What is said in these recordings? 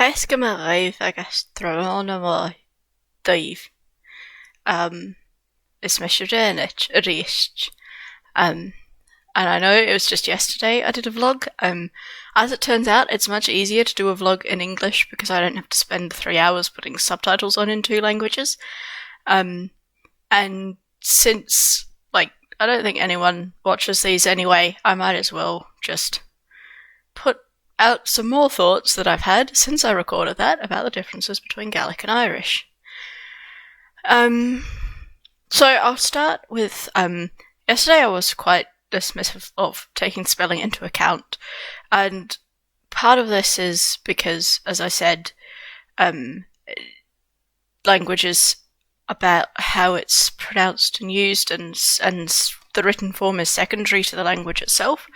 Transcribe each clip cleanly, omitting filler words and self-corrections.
Presque me raibh agus tráthnóna má daoibh is me siúdéanait a ríist. And I know it was just yesterday I did a vlog. As it turns out, it's much easier to do a vlog in English because I don't have to spend 3 hours putting subtitles on in 2 languages. And since, I don't think anyone watches these anyway, I might as well just put out some more thoughts that I've had since I recorded that about the differences between Gaelic and Irish. So I'll start with, yesterday I was quite dismissive of taking spelling into account, and part of this is because, as I said, language is about how it's pronounced and used, and the written form is secondary to the language itself.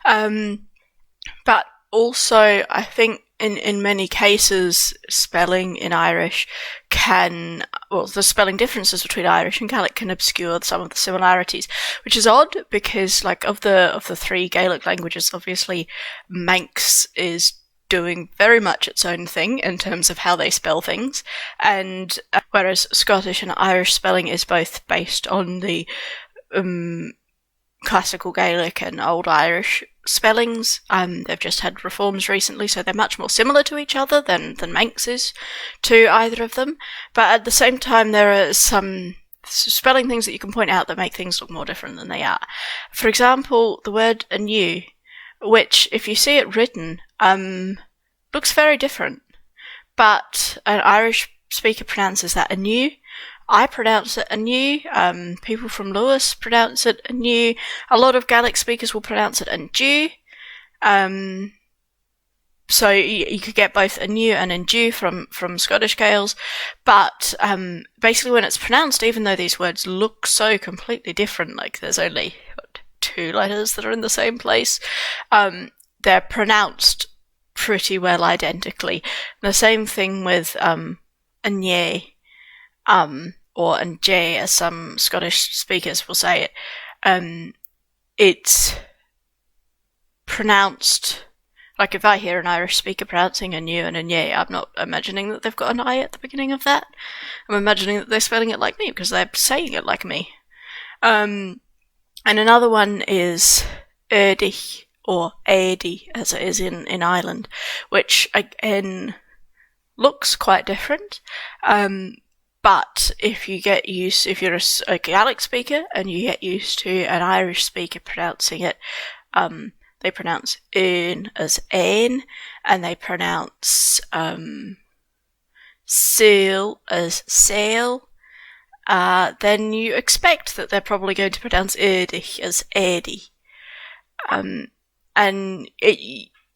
But also, I think in many cases, spelling in Irish the spelling differences between Irish and Gaelic can obscure some of the similarities, which is odd because, of the 3 Gaelic languages, obviously Manx is doing very much its own thing in terms of how they spell things, and whereas Scottish and Irish spelling is both based on the classical Gaelic and Old Irish spellings. They've just had reforms recently, so they're much more similar to each other than Manx is to either of them. But at the same time, there are some spelling things that you can point out that make things look more different than they are. For example, the word anew, which, if you see it written, looks very different. But an Irish speaker pronounces that anew. I pronounce it anew. People from Lewis pronounce it anew. A lot of Gaelic speakers will pronounce it andue. So you could get both anew and andue from Scottish Gaels. But basically when it's pronounced, even though these words look so completely different, there's only 2 letters that are in the same place, they're pronounced pretty well identically. The same thing with anye, or anje, as some Scottish speakers will say it. It's pronounced, if I hear an Irish speaker pronouncing anew and anye, I'm not imagining that they've got an I at the beginning of that. I'm imagining that they're spelling it like me because they're saying it like me. And another one is Erdich, or Édi, as it is in Ireland, which again looks quite different. But if you're a Gaelic speaker and you get used to an Irish speaker pronouncing it, they pronounce un as ein, and they pronounce seal as sail. Then you expect that they're probably going to pronounce Erdich as Édi.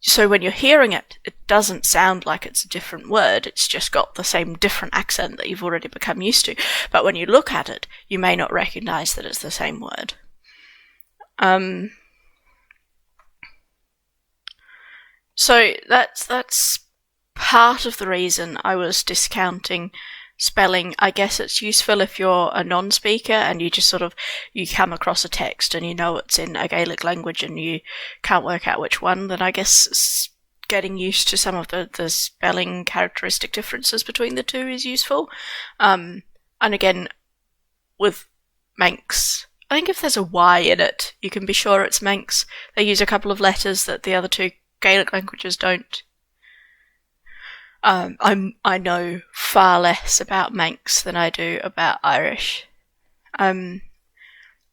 So when you're hearing it, it doesn't sound like it's a different word, it's just got the same different accent that you've already become used to. But when you look at it, you may not recognise that it's the same word. So that's part of the reason I was discounting spelling. I guess it's useful if you're a non-speaker and you just you come across a text and you know it's in a Gaelic language and you can't work out which one, then I guess getting used to some of the spelling characteristic differences between the two is useful. And again, with Manx, I think if there's a Y in it, you can be sure it's Manx. They use a couple of letters that the other 2 Gaelic languages don't. I know far less about Manx than I do about Irish.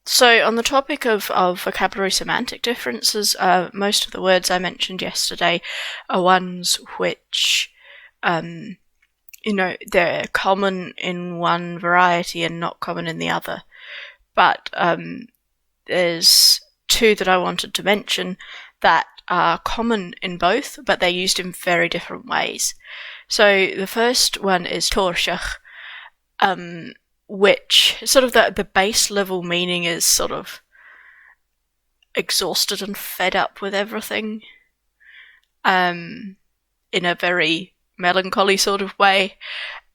So on the topic of vocabulary semantic differences, most of the words I mentioned yesterday are ones which, they're common in one variety and not common in the other. But there's 2 that I wanted to mention that are common in both, but they're used in very different ways. So the first one is torshach, which the base level meaning is exhausted and fed up with everything, in a very melancholy sort of way.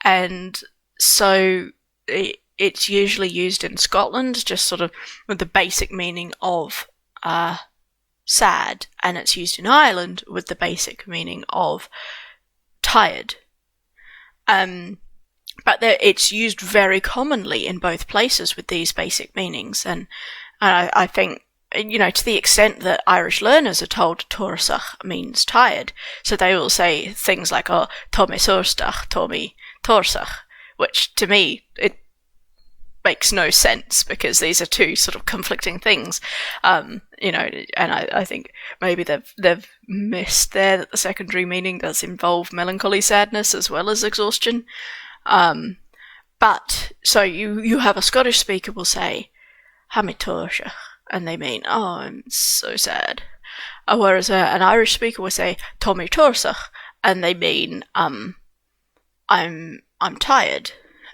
And so it's usually used in Scotland just with the basic meaning of sad, and it's used in Ireland with the basic meaning of tired. But it's used very commonly in both places with these basic meanings, and I think, to the extent that Irish learners are told tuairseach means tired, so they will say things like, oh, tá mé tuairsteach, tá mé tuairseach, which to me, it makes no sense because these are two sort of conflicting things, and I think maybe they've missed there that the secondary meaning does involve melancholy sadness as well as exhaustion. But so you have a Scottish speaker will say "Ha mé tuairseach," and they mean, oh, I'm so sad. Whereas an Irish speaker will say "Tá mé tuairseach," and they mean I'm tired.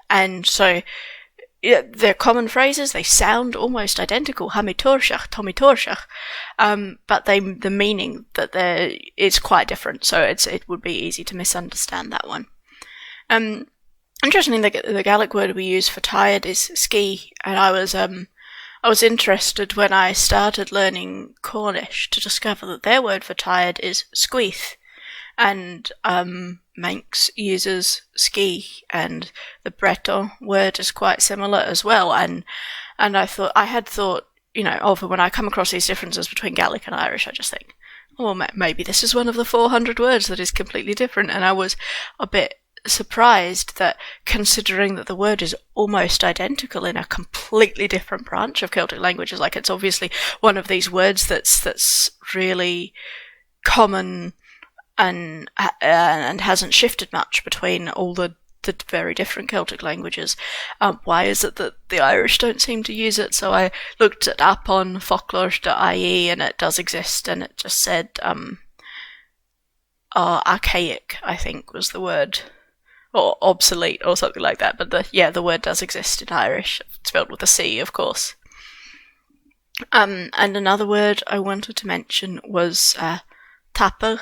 And so they're common phrases. They sound almost identical. "Ha mé tuairseach," "Tá mé tuairseach," but the meaning that is quite different. So it would be easy to misunderstand that one. Interestingly, the Gaelic word we use for tired is ski, and I was interested when I started learning Cornish to discover that their word for tired is squeath, and Manx uses ski, and the Breton word is quite similar as well. And I had thought, often when I come across these differences between Gaelic and Irish, I just think, oh, maybe this is one of the 400 words that is completely different, and I was a bit surprised that, considering that the word is almost identical in a completely different branch of Celtic languages, like it's obviously one of these words that's really common and hasn't shifted much between all the very different Celtic languages. Why is it that the Irish don't seem to use it? So I looked it up on folklore.ie, and it does exist, and it just said archaic, I think was the word, or obsolete or something like that. But the word does exist in Irish, spelled with a C, of course. And another word I wanted to mention was tapper,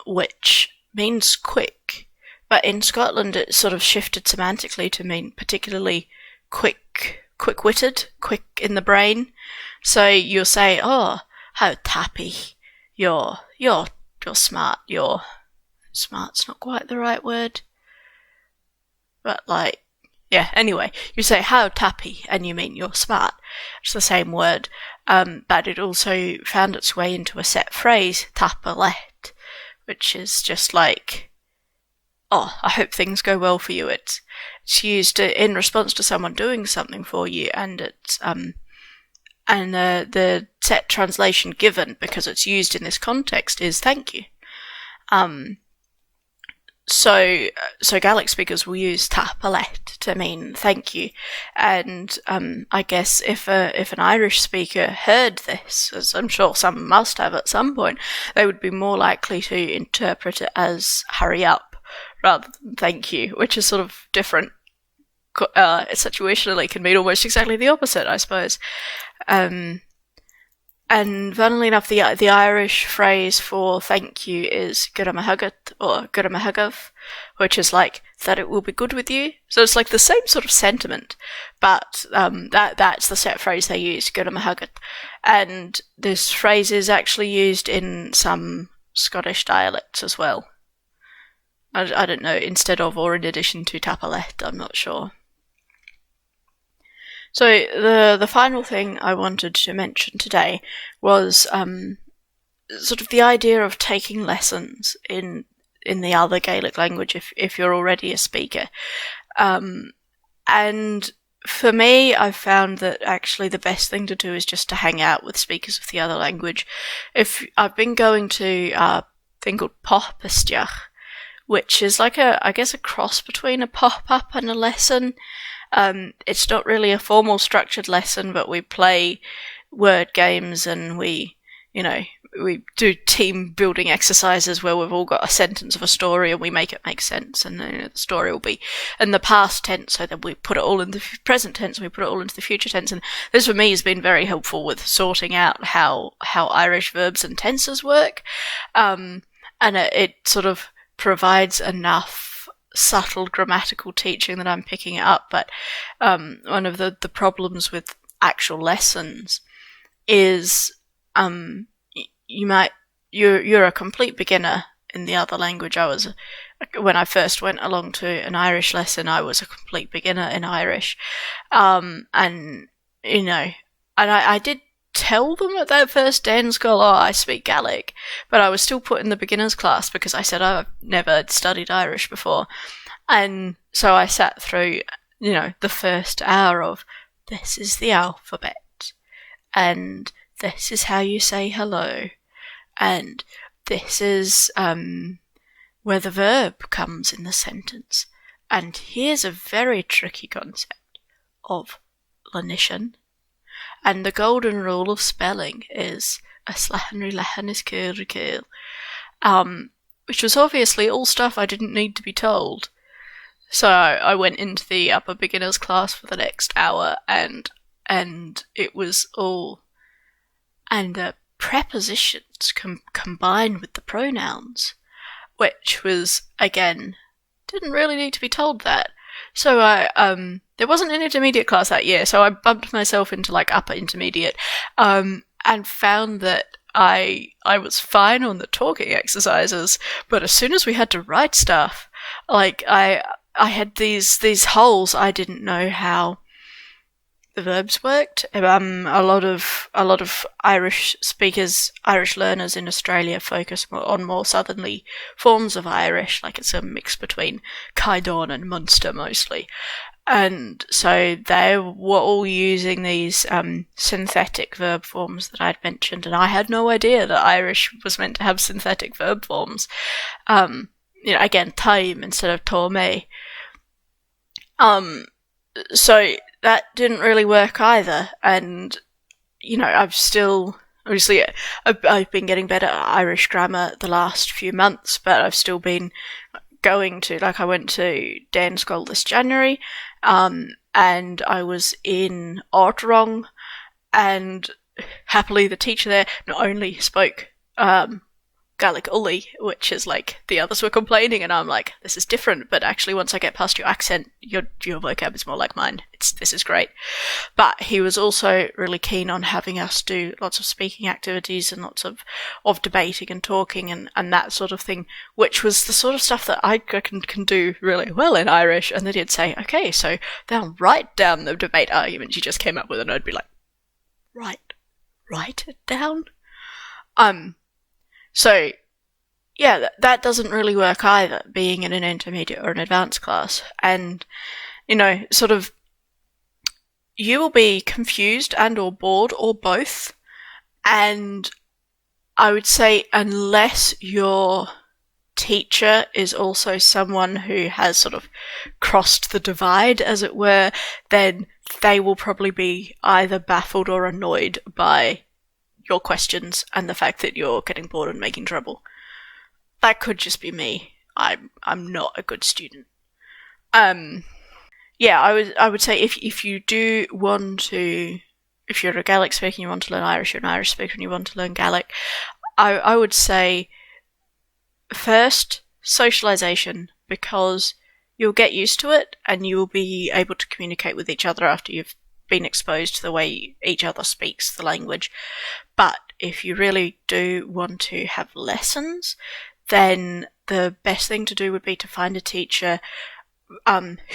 which means quick. But in Scotland, it sort of shifted semantically to mean particularly quick-witted, quick in the brain. So you'll say, oh, how tappy, you're smart, smart's not quite the right word, but anyway, you say how tappy and you mean you're smart. It's the same word, but it also found its way into a set phrase, tapalet, which is just like, oh, I hope things go well for you. It's used in response to someone doing something for you, and it's the set translation given, because it's used in this context, is thank you. So Gaelic speakers will use tapalet to mean thank you, and I guess if an Irish speaker heard this, as I'm sure some must have at some point, they would be more likely to interpret it as hurry up rather than thank you, which is sort of different. Situationally can mean almost exactly the opposite, I suppose. And funnily enough, the Irish phrase for thank you is guramahagat or guramahagav, which is like that it will be good with you. So it's like the same sort of sentiment, but that's the set phrase they use, guramahagat. And this phrase is actually used in some Scottish dialects as well. I don't know, instead of or in addition to tapalet, I'm not sure. So the final thing I wanted to mention today was sort of the idea of taking lessons in the other Gaelic language if you're already a speaker. And for me, I've found that actually the best thing to do is just to hang out with speakers of the other language. If I've been going to a thing called Poppisteach, which is like I guess a cross between a pop-up and a lesson. It's not really a formal structured lesson, but we play word games and we do team building exercises where we've all got a sentence of a story and we make it make sense, and the story will be in the past tense, so then we put it all in the present tense and we put it all into the future tense. And this for me has been very helpful with sorting out how Irish verbs and tenses work, and it sort of provides enough subtle grammatical teaching that I'm picking it up. But one of the problems with actual lessons is you're a complete beginner in the other language. When I first went along to an Irish lesson, I was a complete beginner in Irish. And, you know, and I did tell them at that first day in school, I speak Gaelic, but I was still put in the beginners class because I said I've never studied Irish before. And so I sat through, the first hour of, this is the alphabet, and this is how you say hello, and this is where the verb comes in the sentence. And here's a very tricky concept of lenition. And the golden rule of spelling is a slahanry lehan is kirikil, which was obviously all stuff I didn't need to be told. So I went into the upper beginners class for the next hour, and it was all, and the prepositions combined with the pronouns, which was, again, didn't really need to be told that. So there wasn't an intermediate class that year, so I bumped myself into upper intermediate, and found that I was fine on the talking exercises, but as soon as we had to write stuff, I had these holes. I didn't know how the verbs worked. A lot of Irish speakers, Irish learners in Australia focus on more southerly forms of Irish, it's a mix between Caedon and Munster mostly. And so they were all using these synthetic verb forms that I'd mentioned, and I had no idea that Irish was meant to have synthetic verb forms. Again, time instead of tome. So that didn't really work either, and I've still, obviously, I've been getting better at Irish grammar the last few months, but I've still been going to, I went to Dan School this January, and I was in Ortrong, and happily the teacher there not only spoke Gaelic Uli, which is the others were complaining, and I'm like, this is different, but actually once I get past your accent, your vocab is more like mine. This is great. But he was also really keen on having us do lots of speaking activities and lots of debating and talking and that sort of thing, which was the sort of stuff that I can do really well in Irish. And then he'd say, okay, so then write down the debate arguments you just came up with, and I'd be like, write it down? So, yeah, that doesn't really work either, being in an intermediate or an advanced class. And, sort of, you will be confused and or bored or both. And I would say unless your teacher is also someone who has sort of crossed the divide, as it were, then they will probably be either baffled or annoyed by your questions and the fact that you're getting bored and making trouble. That could just be me. I'm not a good student. Yeah, I would say if you do want to, if you're a Gaelic speaker and you want to learn Irish, you're an Irish speaker and you want to learn Gaelic, I would say first socialization, because you'll get used to it and you will be able to communicate with each other after you've been exposed to the way each other speaks the language. But if you really do want to have lessons, then the best thing to do would be to find a teacher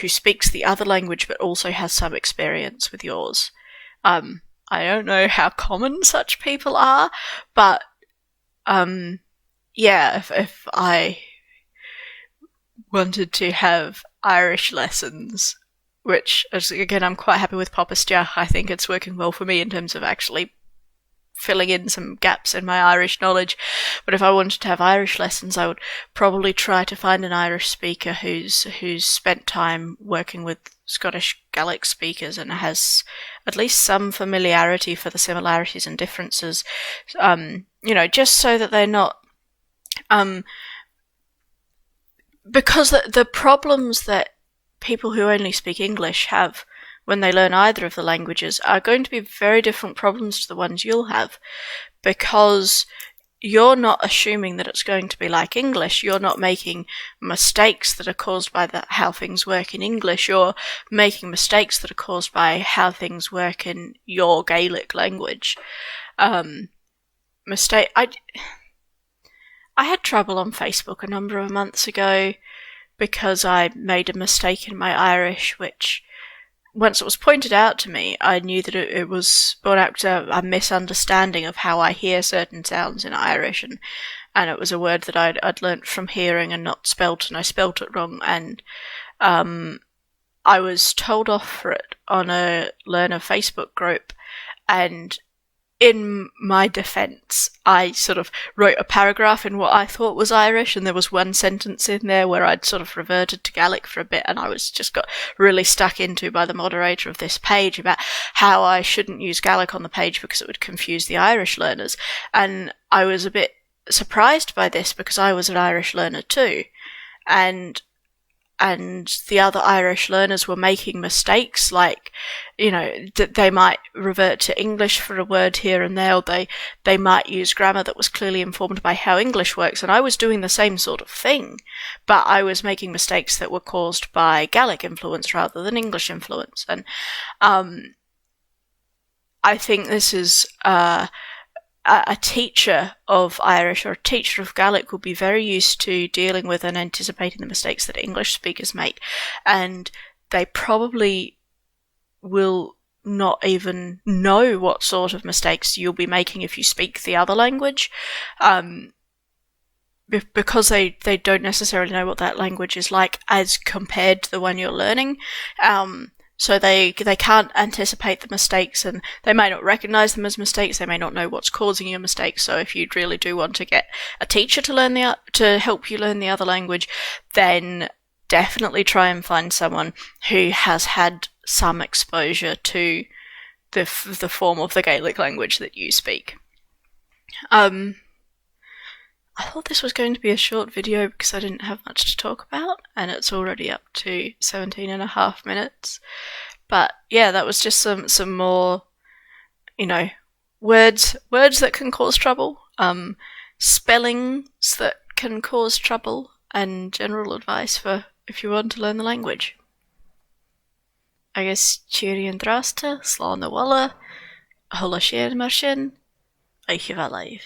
who speaks the other language but also has some experience with yours. I don't know how common such people are, but yeah, if I wanted to have Irish lessons, which, again, I'm quite happy with Popestia. I think it's working well for me in terms of actually filling in some gaps in my Irish knowledge. But if I wanted to have Irish lessons, I would probably try to find an Irish speaker who's spent time working with Scottish Gaelic speakers and has at least some familiarity for the similarities and differences, just so that they're not... because the problems that people who only speak English have when they learn either of the languages are going to be very different problems to the ones you'll have, because you're not assuming that it's going to be like English. You're not making mistakes that are caused by how things work in English. You're making mistakes that are caused by how things work in your Gaelic language. I had trouble on Facebook a number of months ago because I made a mistake in my Irish, which, once it was pointed out to me, I knew that it was brought out to a misunderstanding of how I hear certain sounds in Irish, and it was a word that I'd learnt from hearing and not spelt, and I spelt it wrong, and I was told off for it on a learner Facebook group, and in my defence, I sort of wrote a paragraph in what I thought was Irish, and there was one sentence in there where I'd sort of reverted to Gaelic for a bit, and I was just got really stuck into by the moderator of this page about how I shouldn't use Gaelic on the page because it would confuse the Irish learners. And I was a bit surprised by this because I was an Irish learner too, and the other Irish learners were making mistakes, like, they might revert to English for a word here and there, or they might use grammar that was clearly informed by how English works, and I was doing the same sort of thing, but I was making mistakes that were caused by Gaelic influence rather than English influence, and I think this is a teacher of Irish or a teacher of Gaelic will be very used to dealing with and anticipating the mistakes that English speakers make, and they probably will not even know what sort of mistakes you'll be making if you speak the other language, because they don't necessarily know what that language is like as compared to the one you're learning. So they can't anticipate the mistakes, and they may not recognise them as mistakes. They may not know what's causing your mistakes. So if you really do want to get a teacher to help you learn the other language, then definitely try and find someone who has had some exposure to the form of the Gaelic language that you speak. I thought this was going to be a short video because I didn't have much to talk about, and it's already up to 17.5 minutes. But yeah, that was just some more, words that can cause trouble, spellings that can cause trouble, and general advice for if you want to learn the language. I guess cheery and drasta, slán na walla, hola shir mar sin, eiche va live.